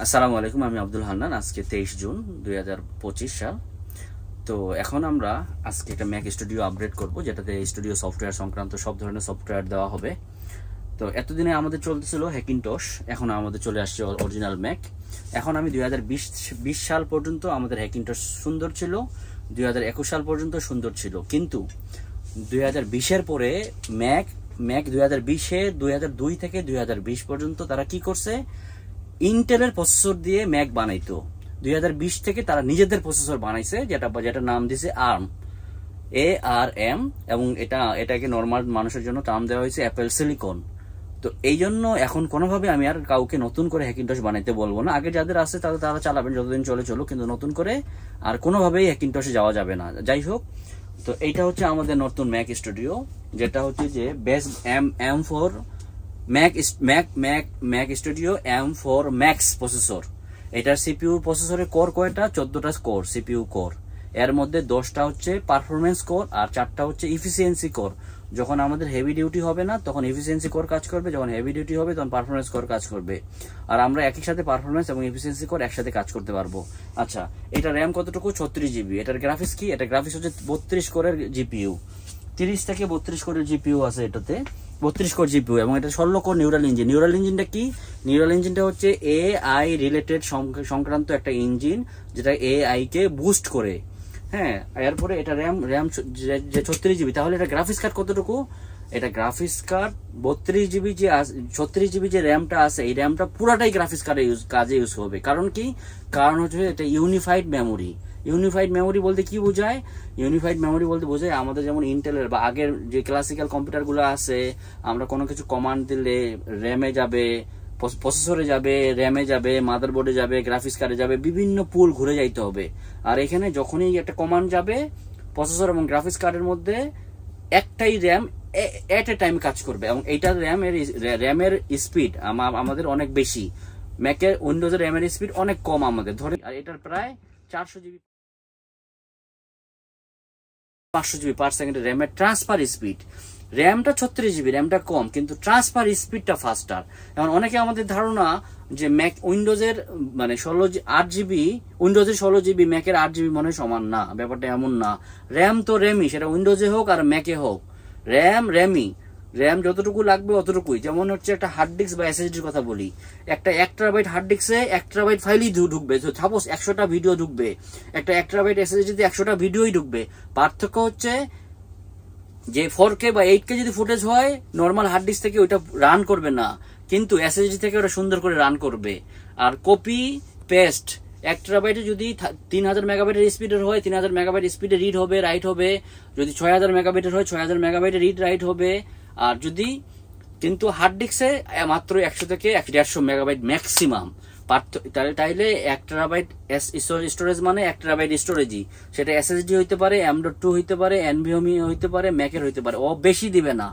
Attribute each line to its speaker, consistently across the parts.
Speaker 1: আসসালামু আলাইকুম, আমি আব্দুল হান্নান। আজকে 23 জুন 2025 সাল। তো এখন আমরা আজকে একটা ম্যাক স্টুডিও আপডেট করব, যেটাতে স্টুডিও সফটওয়্যার সংক্রান্ত সব ধরনের সফটওয়্যার দেওয়া হবে। তো এতদিনে আমাদের চলতেছিল হ্যাকিনটশ, এখন আমাদের চলে আসছে অরিজিনাল ম্যাক। এখন আমি 2020 সাল পর্যন্ত আমাদের হ্যাকিনটশ সুন্দর ছিল, 2021 সাল পর্যন্ত সুন্দর ছিল, কিন্তু 2020-এর পরে ম্যাক 2002 থেকে 2020 পর্যন্ত তারা কি করছে, ইন্টেলের প্রসেসর দিয়ে ম্যাক বানাইতো। 2020 থেকে তারা নিজেদের প্রসেসর বানাইছে, যেটা নাম দিয়েছে ARM, এবং এটাকে নর্মাল মানুষের জন্য নাম দেওয়া হয়েছে অ্যাপেল সিলিকন। তো এই জন্য এখন কোনোভাবে আমি আর কাউকে নতুন করে হ্যাকিনটশ বানাইতে বলবো না। আগে যাদের আছে তারা চালাবেন, যতদিন চলো, কিন্তু নতুন করে আর কোনোভাবেই হ্যাকিনটশে যাওয়া যাবে না। যাই হোক, তো এইটা হচ্ছে আমাদের নতুন ম্যাক স্টুডিও, যেটা হচ্ছে যে base M4 Mac studio M4 max processor. এটার সিপিইউ প্রসেসরের কোর কয়টা? 14টা কোর, সিপিইউ কোর। এর মধ্যে 10টা হচ্ছে পারফরমেন্স কোর আর 4টা হচ্ছে ইফিসিয়েন্সি কোর। যখন আমাদের হেভি ডিউটি হবে না তখন ইফিসিয়েন্সি কোর কাজ করবে, যখন হেভি ডিউটি হবে তখন পারফরমেন্স কোর কাজ করবে। আর আমরা একই সাথে পারফরমেন্স এবং ইফিসিয়েন্সি কোর একসাথে কাজ করতে পারবো। আচ্ছা, এটা র্যাম কতটুকু? 36 জিবি। এটার গ্রাফিক্স কি? এটা গ্রাফিক্স হচ্ছে 32 কোরের জিপিইউ। 30 থেকে 32 কোরের জিপিইউ আছে এটাতে, 32 কোর জিপিইউ, এবং এটা 16 কোর নিউরাল ইঞ্জিন। নিউরাল ইঞ্জিনটা কি? নিউরাল ইঞ্জিনটা হচ্ছে এআই রিলেটেড সংক্রান্ত একটা ইঞ্জিন, যেটা এআই কে বুস্ট করে। হ্যাঁ, এরপরে এটা র্যাম যে 36 জিবি, তাহলে এটা গ্রাফিক্স কার্ড কতটুকু? এটা গ্রাফিক্স কার্ড 32 জিবি, যে 36 জিবি যে র্যামটা আছে, এই র্যামটা পুরাটাই গ্রাফিক্স কার্ডে কাজে ইউজ হবে। কারণ কি? কারণ হচ্ছে এটা ইউনিফাইড মেমোরি। ইউনিফাইড মেমোরি বলতে কি বোঝায়? ইউনিফাইড মেমোরি বলতে বোঝায় আমাদের যেমন ইন্টেলের বা আগের যে ক্লাসিক্যাল কম্পিউটারগুলো আছে, আমরা কোনো কিছু কমান্ড দিলে র্যামে যাবে, প্রসেসরে যাবে, র্যামে যাবে, মাদারবোর্ডে যাবে, গ্রাফিক্স কার্ডে যাবে, বিভিন্ন পুল ঘুরে যাইতে হবে। আর এখানে যখনই একটা কমান্ড যাবে, প্রসেসর এবং গ্রাফিক্স কার্ডের মধ্যে একটাই র্যাম এট এ টাইম কাজ করবে, এবং এইটার র্যামের স্পিড আমাদের অনেক বেশি। ম্যাকের উইন্ডোজের র্যামের স্পিড অনেক কম আমাদের, ধরে। আর এটার প্রায় 400 জিবি 500 জিবি পার সেকেন্ডের র্যামের ট্রান্সফার স্পিড। র্যামটা 36 জিবি, র্যামটা কম, কিন্তু ট্রান্সফার স্পিডটা ফাস্টার। এখন অনেকে আমাদের ধারণা যে ম্যাক উইন্ডোজের মানে 8 জিবি, উইন্ডোজের 16 জিবি, ম্যাকের 8 জিবি মনে সমান না। ব্যাপারটা এমন না। র্যাম তো র্যামই, সেটা উইন্ডোজে হোক আর ম্যাকে হোক, র্যামই। র্যাম যতটুকু লাগবে অতটুকুই। যেমন হচ্ছে একটা হার্ড ডিস্ক বা এসএসডির কথা বলি, একটা 1 টেরাবাইট হার্ড ডিস্কে 1 টেরাবাইট ফাইলই ঢুকবে। সাপোজ 100টা ভিডিও ঢুকবে, একটা 1 টেরাবাইট এসএসডিতে 100টা ভিডিওই ঢুকবে। পার্থক্য হচ্ছে যে 4K বা 8K যদি ফুটেজ হয়, নর্মাল হার্ড ডিস্ক থেকে ওইটা রান করবে না, কিন্তু এসএসডি থেকে ওটা সুন্দর করে রান করবে। আর কপি পেস্ট 1 টেরাবাইটে যদি 3000 মেগাবাইটের স্পিডের হয়, 3000 মেগাবাইট স্পিডে রিড হবে, রাইট হবে। যদি 6000 মেগাবাইটের হয়, 6000 মেগাবাইটে রিড রাইট হবে। আর যদি কিন্তু হার্ড ডিস্কে মাত্র 100 থেকে 150 মেগাবাইট ম্যাক্সিমাম। তাইলে 1 টেরাবাইট স্টোরেজ মানে 1 টেরাবাইট স্টোরেজই। সেটা এসএসডি হইতে পারে, M.2 হইতে পারে, NVMe হইতে পারে, ম্যাকের হইতে পারে। ও বেশি দিবে না,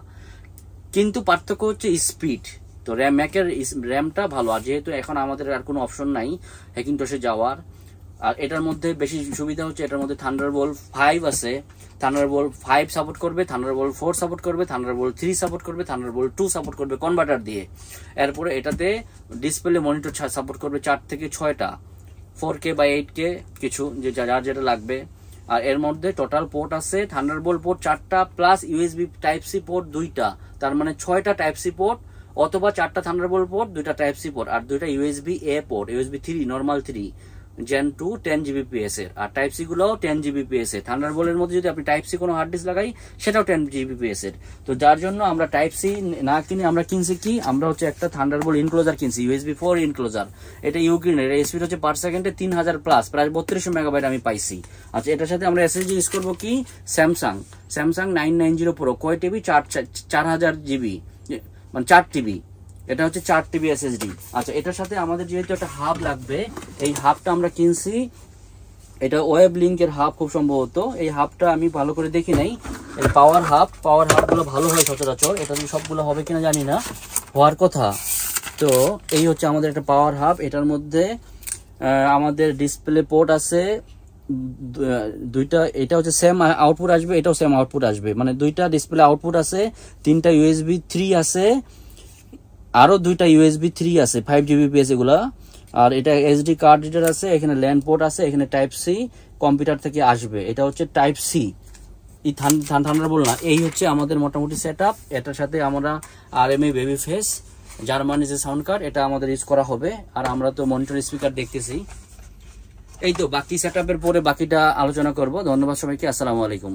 Speaker 1: কিন্তু পার্থক্য হচ্ছে স্পিড। তো ম্যাকের র্যামটা ভালো। আর যেহেতু এখন আমাদের আর কোনো অপশন নাই হ্যাকিনটশে যাওয়ার, আর এটার মধ্যে বেশি সুবিধা হচ্ছে এটার মধ্যে থান্ডারবোল্ট 5 আছে। থান্ডারবোল্ট 5 সাপোর্ট করবে, থান্ডারবোল্ট 4 সাপোর্ট করবে, থান্ডারবোল্ট 3 সাপোর্ট করবে, থান্ডারবোল্ট 2 সাপোর্ট করবে কনভার্টার দিয়ে। এরপরে এটাতে ডিসপ্লে মনিটর সাপোর্ট করবে 4 থেকে 6টা, 4K বা 8K কিছু, যে যার যেটা লাগবে। আর এর মধ্যে টোটাল পোর্ট আছে থান্ডারবোল্ট পোর্ট 4টা plus USB type C port 2টা, তার মানে 6টা টাইপ সি পোর্ট, অথবা 4টা থান্ডারবোল্ট পোর্ট, 2টা টাইপ সি পোর্ট, আর 2টা USB A port, USB 3 normal 3 Gen 2 10 GBps এর। আর টাইপ সি গুলোও 10 GBps এর। থান্ডারবোল্টের মধ্যে যদি আপনি টাইপ সি কোনো হার্ড ডিস্ক লাগাই, সেটাও 10 GBps এর। তো যার জন্য আমরা টাইপ সি না কিনে আমরা কিনছি কি, আমরা হচ্ছে একটা থান্ডারবোল্ট ইনক্লোজার কিনছি, USB 4 ইনক্লোজার। এটা ইউক্রেনের, এর স্পিড হচ্ছে পার সেকেন্ডে 3000 প্লাস, প্রায় 3200 মেগাবাইট আমি পাইছি। আচ্ছা, এটার সাথে আমরা এসএসডি ইউজ করবো কি, স্যামসাং 990 Pro, কয় টিবি? 4000 জিবি, মানে 4 টিবি। এটা হচ্ছে 4 টিবি এসএসডি। আচ্ছা, এটার সাথে আমাদের যেহেতু একটা হাব লাগবে, এই হাবটা আমরা কিনছি, এটা ওয়েব লিঙ্কের হাব খুব সম্ভবত। এই হাবটা আমি ভালো করে দেখি নাই, এই পাওয়ার হাবগুলো ভালো হয় সচরাচর। এটা সবগুলো হবে কিনা জানি না, হওয়ার কথা। তো এই হচ্ছে আমাদের একটা পাওয়ার হাব। এটার মধ্যে আমাদের ডিসপ্লে পোর্ট আছে 2টা। এটা হচ্ছে সেম আউটপুট আসবে, এটাও সেম আউটপুট আসবে, মানে 2টা ডিসপ্লে আউটপুট আছে, 3টা USB 3 আছে, আরো 2টা USB 3 আছে 5 GBps এগুলা। আর এটা এসডি কার্ড রিডার আছে, এখানে ল্যান্ড পোর্ট আছে, এখানে টাইপ সি কম্পিউটার থেকে আসবে। এটা হচ্ছে টাইপ সি, এই থান্ডারবোল্ট না। এই হচ্ছে আমাদের মোটামুটি সেটআপ। এটার সাথে আমরা আরএমএ বেবি ফেস জার্মানি যে সাউন্ড কার্ড এটা আমাদের ইউজ করা হবে। আর আমরা তো মনিটর স্পিকার দেখতেছি। এই তো বাকি সেটআপের পরে বাকিটা আলোচনা করব। ধন্যবাদ সবাইকে, আসসালামু আলাইকুম।